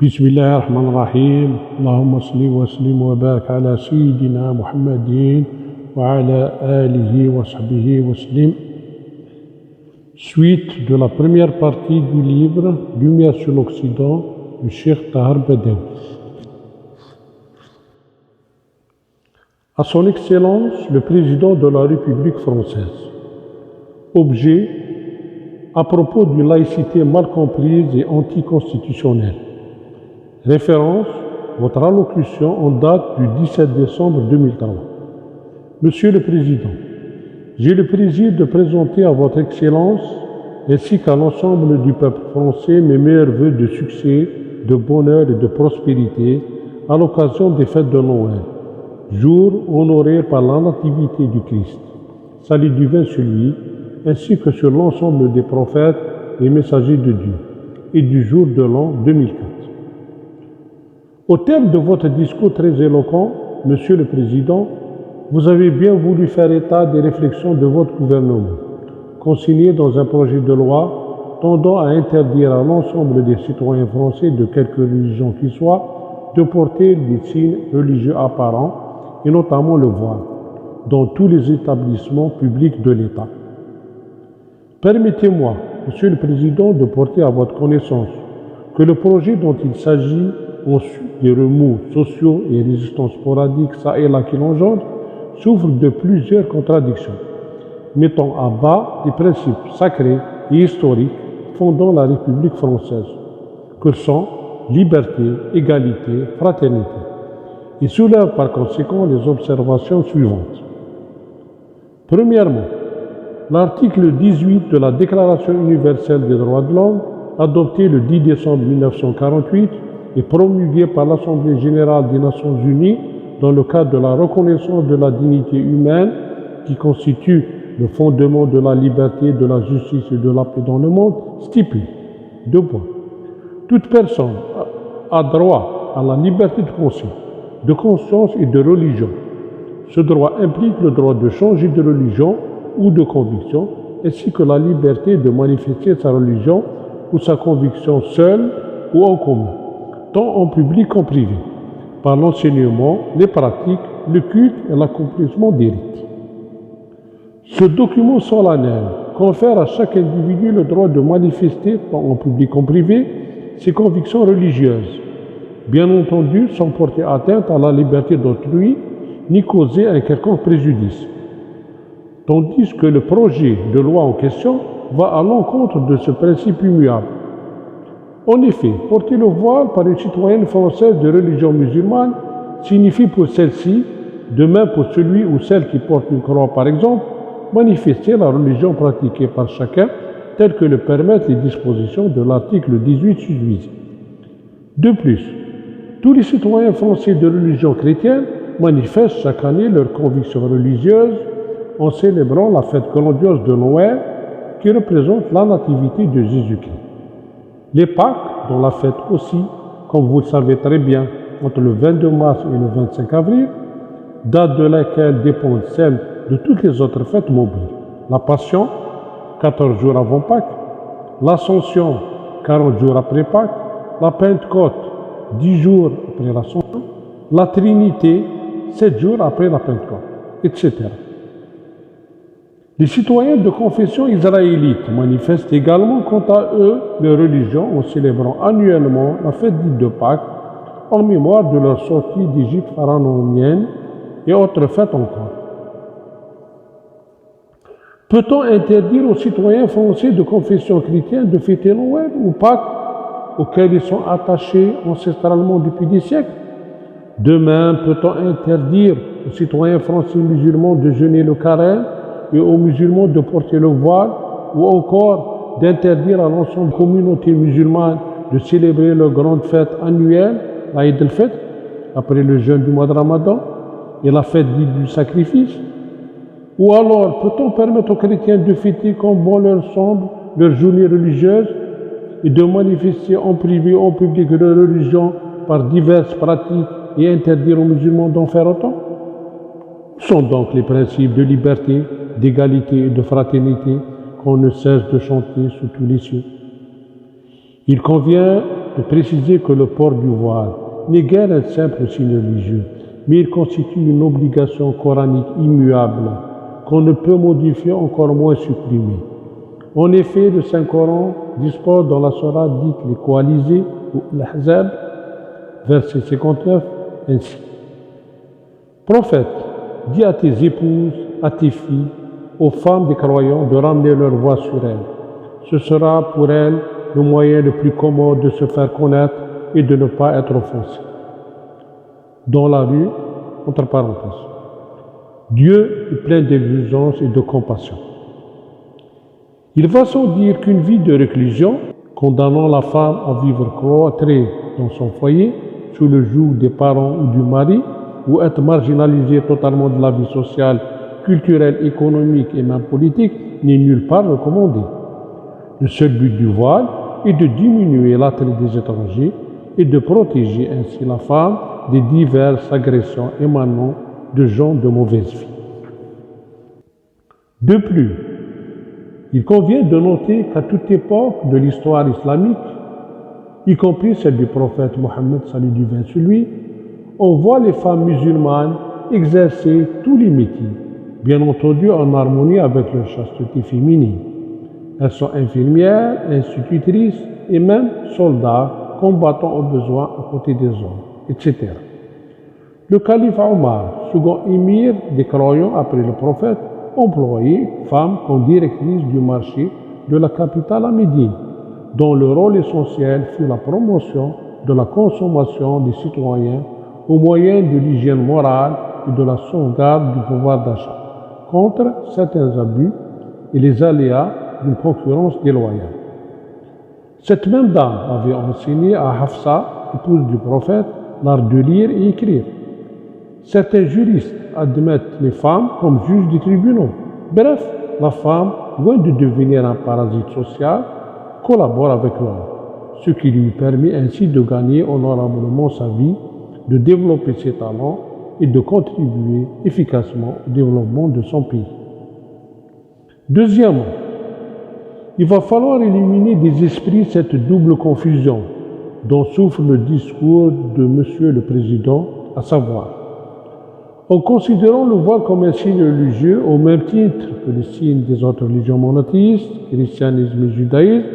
بسم الله الرحمن الرحيم اللهم صل وسلم وبارك على سيدنا محمد وعلى آله وصحبه وسلم. Suite de la première partie du livre Lumière sur l'Occident du Cheikh Tahar Badawi. À son Excellence le Président de la République française. Objet: à propos d'une laïcité mal comprise et anticonstitutionnelle. Référence: votre allocution en date du 17 décembre 2003. Monsieur le Président, j'ai le plaisir de présenter à votre Excellence ainsi qu'à l'ensemble du peuple français mes meilleurs vœux de succès, de bonheur et de prospérité à l'occasion des fêtes de Noël, jour honoré par la nativité du Christ. Salut divin sur lui, ainsi que sur l'ensemble des prophètes et messagers de Dieu, et du jour de l'an 2004. Au terme de votre discours très éloquent, Monsieur le Président, vous avez bien voulu faire état des réflexions de votre gouvernement, consignées dans un projet de loi tendant à interdire à l'ensemble des citoyens français de quelque religion qu'ils soient de porter des signes religieux apparents, et notamment le voile, dans tous les établissements publics de l'État. Permettez-moi, Monsieur le Président, de porter à votre connaissance que le projet dont il s'agit, ensuite des remous sociaux et résistances sporadiques ça et là qui l'engendrent, souffre de plusieurs contradictions, mettant à bas des principes sacrés et historiques fondant la République française, que sont liberté, égalité, fraternité, et soulève par conséquent les observations suivantes. Premièrement, l'article 18 de la Déclaration universelle des droits de l'homme, adoptée le 10 décembre 1948 et promulguée par l'Assemblée générale des Nations unies dans le cadre de la reconnaissance de la dignité humaine qui constitue le fondement de la liberté, de la justice et de la paix dans le monde, stipule, 2 points. Toute personne a droit à la liberté de pensée, de conscience et de religion. Ce droit implique le droit de changer de religion ou de conviction, ainsi que la liberté de manifester sa religion ou sa conviction seule ou en commun, tant en public qu'en privé, par l'enseignement, les pratiques, le culte et l'accomplissement des rites. Ce document solennel confère à chaque individu le droit de manifester, tant en public qu'en privé, ses convictions religieuses, bien entendu sans porter atteinte à la liberté d'autrui, ni causer un quelconque préjudice. Tandis que le projet de loi en question va à l'encontre de ce principe immuable. En effet, porter le voile par une citoyenne française de religion musulmane signifie pour celle-ci, de même pour celui ou celle qui porte une croix par exemple, manifester la religion pratiquée par chacun, telle que le permettent les dispositions de l'article 18 susvisé. De plus, tous les citoyens français de religion chrétienne manifestent chaque année leurs convictions religieuses en célébrant la fête grandiose de Noël qui représente la nativité de Jésus-Christ. Les Pâques, dont la fête aussi, comme vous le savez très bien, entre le 22 mars et le 25 avril, date de laquelle dépendent celles de toutes les autres fêtes mobiles. La Passion, 14 jours avant Pâques, l'Ascension, 40 jours après Pâques, la Pentecôte, 10 jours après l'Ascension, la Trinité, 7 jours après la Pentecôte, etc. Les citoyens de confession israélite manifestent également quant à eux leur religion en célébrant annuellement la fête dite de Pâques en mémoire de leur sortie d'Égypte pharaonienne et autres fêtes encore. Peut-on interdire aux citoyens français de confession chrétienne de fêter Noël ou Pâques auxquels ils sont attachés ancestralement depuis des siècles? De même, peut-on interdire aux citoyens français musulmans de jeûner le carême et aux musulmans de porter le voile, ou encore d'interdire à l'ensemble de la communauté musulmane de célébrer leur grande fête annuelle, la Eid al-Fitr, après le jeûne du mois de Ramadan, et la fête dite du sacrifice? Ou alors, peut-on permettre aux chrétiens de fêter comme bon leur semble leur journée religieuse et de manifester en privé ou en public leur religion par diverses pratiques et interdire aux musulmans d'en faire autant? Où sont donc les principes de liberté, d'égalité et de fraternité qu'on ne cesse de chanter sous tous les cieux? Il convient de préciser que le port du voile n'est guère un simple signe religieux, mais il constitue une obligation coranique immuable qu'on ne peut modifier, encore moins supprimer. En effet, le Saint-Coran dispose dans la sourate dite les coalisés ou l'Ahzab, verset 59, ainsi. Prophète, dis à tes épouses, à tes filles, aux femmes des croyants de ramener leur voix sur elles. Ce sera pour elles le moyen le plus commode de se faire connaître et de ne pas être offensées. Dans la rue, entre parenthèses, Dieu est plein d'indulgence et de compassion. Il va sans dire qu'une vie de réclusion, condamnant la femme à vivre cloîtrée dans son foyer, sous le joug des parents ou du mari, ou être marginalisée totalement de la vie sociale, culturelle, économique et même politique, n'est nulle part recommandé. Le seul but du voile est de diminuer l'attrait des étrangers et de protéger ainsi la femme des diverses agressions émanant de gens de mauvaise vie. De plus, il convient de noter qu'à toute époque de l'histoire islamique, y compris celle du prophète Mohammed, salut divin sur lui, on voit les femmes musulmanes exercer tous les métiers, bien entendu en harmonie avec leur chasteté féminine. Elles sont infirmières, institutrices et même soldats combattant au besoin à côté des hommes, etc. Le calife Omar, second émir des croyants après le prophète, employait une femme comme directrice du marché de la capitale à Médine, dont le rôle essentiel fut la promotion de la consommation des citoyens au moyen de l'hygiène morale et de la sauvegarde du pouvoir d'achat, contre certains abus et les aléas d'une concurrence déloyale. Cette même dame avait enseigné à Hafsa, épouse du prophète, l'art de lire et écrire. Certains juristes admettent les femmes comme juges des tribunaux. Bref, la femme, loin de devenir un parasite social, collabore avec l'homme, ce qui lui permet ainsi de gagner honorablement sa vie, de développer ses talents et de contribuer efficacement au développement de son pays. Deuxièmement, il va falloir éliminer des esprits cette double confusion dont souffre le discours de Monsieur le Président, à savoir, en considérant le voile comme un signe religieux au même titre que les signes des autres religions monothéistes, christianisme et judaïsme,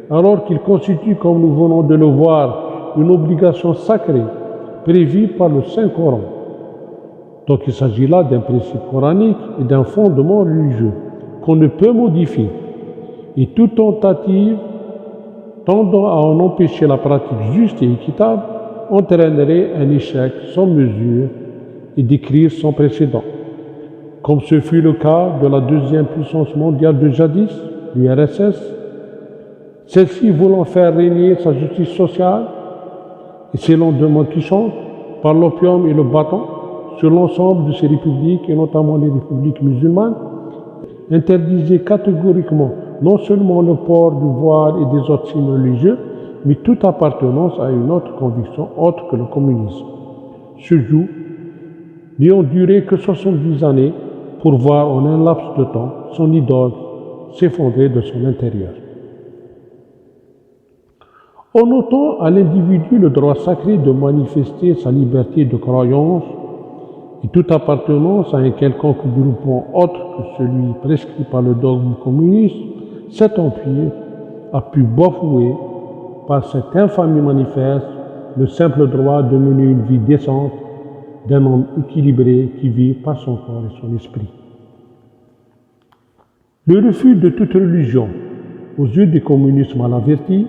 alors qu'il constitue, comme nous venons de le voir, une obligation sacrée prévue par le Saint-Coran. Donc il s'agit là d'un principe coranique et d'un fondement religieux qu'on ne peut modifier. Et toute tentative tendant à en empêcher la pratique juste et équitable entraînerait un échec sans mesure et des crises sans précédent, comme ce fut le cas de la deuxième puissance mondiale de jadis, l'URSS, celle-ci voulant faire régner sa justice sociale et ses lendemains qui chantent par l'opium et le bâton sur l'ensemble de ses républiques et notamment les républiques musulmanes, interdisait catégoriquement non seulement le port du voile et des autres signes religieux, mais toute appartenance à une autre conviction autre que le communisme. Ce jour n'ayant duré que 70 années pour voir en un laps de temps son idole s'effondrer de son intérieur. En ôtant à l'individu le droit sacré de manifester sa liberté de croyance et toute appartenance à un quelconque groupement autre que celui prescrit par le dogme communiste, cet empire a pu bafouer par cette infamie manifeste le simple droit de mener une vie décente d'un homme équilibré qui vit par son corps et son esprit. Le refus de toute religion, aux yeux des communistes mal avertis,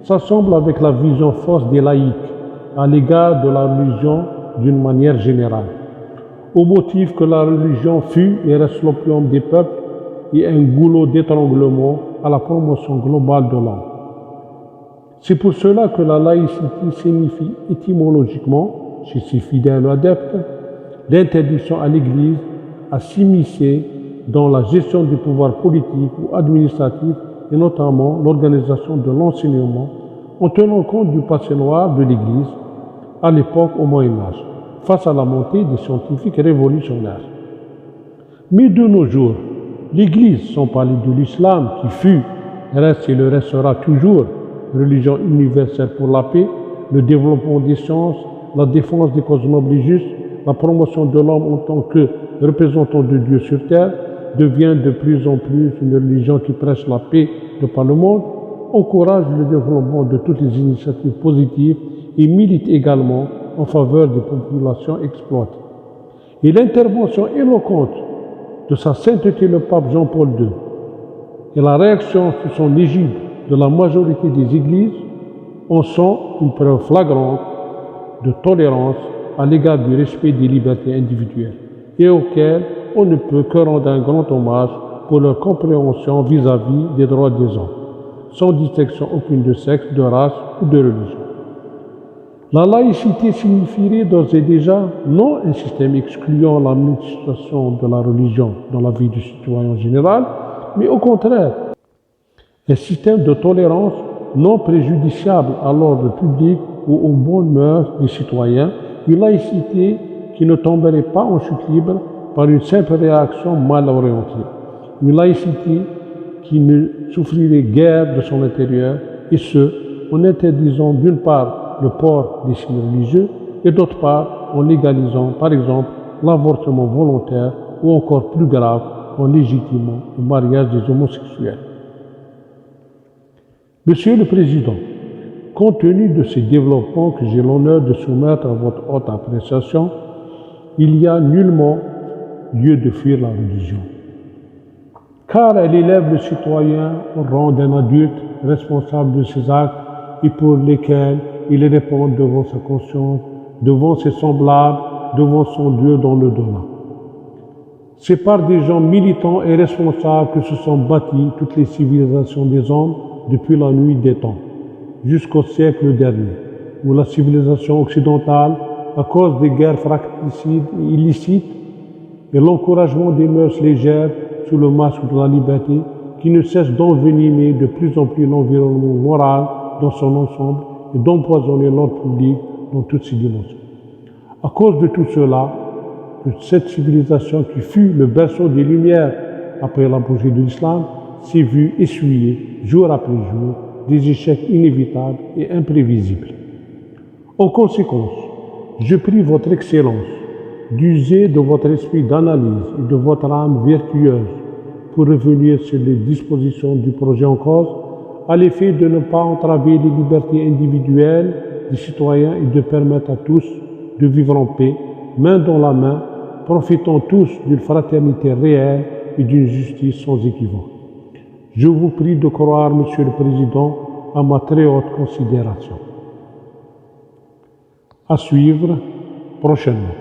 s'assemble avec la vision fausse des laïcs à l'égard de la religion d'une manière générale, au motif que la religion fut et reste l'opium des peuples et un goulot d'étranglement à la promotion globale de l'homme. C'est pour cela que la laïcité signifie étymologiquement, chez ses fidèles adeptes, l'interdiction à l'Église à s'immiscer dans la gestion du pouvoir politique ou administratif et notamment l'organisation de l'enseignement en tenant compte du passé noir de l'Église à l'époque au Moyen-Âge, face à la montée des scientifiques révolutionnaires. Mais de nos jours, l'Église, sans parler de l'islam qui fut, reste et le restera toujours, religion universelle pour la paix, le développement des sciences, la défense des causes nobles et justes, la promotion de l'homme en tant que représentant de Dieu sur terre, devient de plus en plus une religion qui prêche la paix de par le monde, encourage le développement de toutes les initiatives positives et milite également en faveur des populations exploitées. Et l'intervention éloquente de sa sainteté le pape Jean-Paul II et la réaction sous son égide de la majorité des églises en sont une preuve flagrante de tolérance à l'égard du respect des libertés individuelles et auxquelles on ne peut que rendre un grand hommage pour leur compréhension vis-à-vis des droits des hommes, sans distinction aucune de sexe, de race ou de religion. La laïcité signifierait d'ores et déjà non un système excluant l'administration de la religion dans la vie du citoyen en général, mais au contraire, un système de tolérance non préjudiciable à l'ordre public ou aux bonnes mœurs des citoyens, une laïcité qui ne tomberait pas en chute libre par une simple réaction mal orientée, une laïcité qui ne souffrirait guère de son intérieur, et ce, en interdisant d'une part le port des signes religieux et d'autre part en légalisant par exemple l'avortement volontaire ou encore plus grave en légitimant le mariage des homosexuels. Monsieur le Président, compte tenu de ces développements que j'ai l'honneur de soumettre à votre haute appréciation, il n'y a nullement lieu de fuir la religion, car elle élève le citoyen au rang d'un adulte responsable de ses actes et pour lesquels il répond devant sa conscience, devant ses semblables, devant son Dieu dans le delà. C'est par des gens militants et responsables que se sont bâties toutes les civilisations des hommes depuis la nuit des temps, jusqu'au siècle dernier, où la civilisation occidentale, à cause des guerres fratricides et illicites et l'encouragement des mœurs légères sous le masque de la liberté, qui ne cesse d'envenimer de plus en plus l'environnement moral dans son ensemble et d'empoisonner l'ordre public dans toutes ses dimensions. À cause de tout cela, de cette civilisation qui fut le berceau des Lumières après l'apogée de l'islam, s'est vue essuyer, jour après jour, des échecs inévitables et imprévisibles. En conséquence, je prie votre Excellence d'user de votre esprit d'analyse et de votre âme vertueuse pour revenir sur les dispositions du projet en cause, à l'effet de ne pas entraver les libertés individuelles des citoyens et de permettre à tous de vivre en paix, main dans la main, profitant tous d'une fraternité réelle et d'une justice sans équivoque. Je vous prie de croire, Monsieur le Président, à ma très haute considération. À suivre prochainement.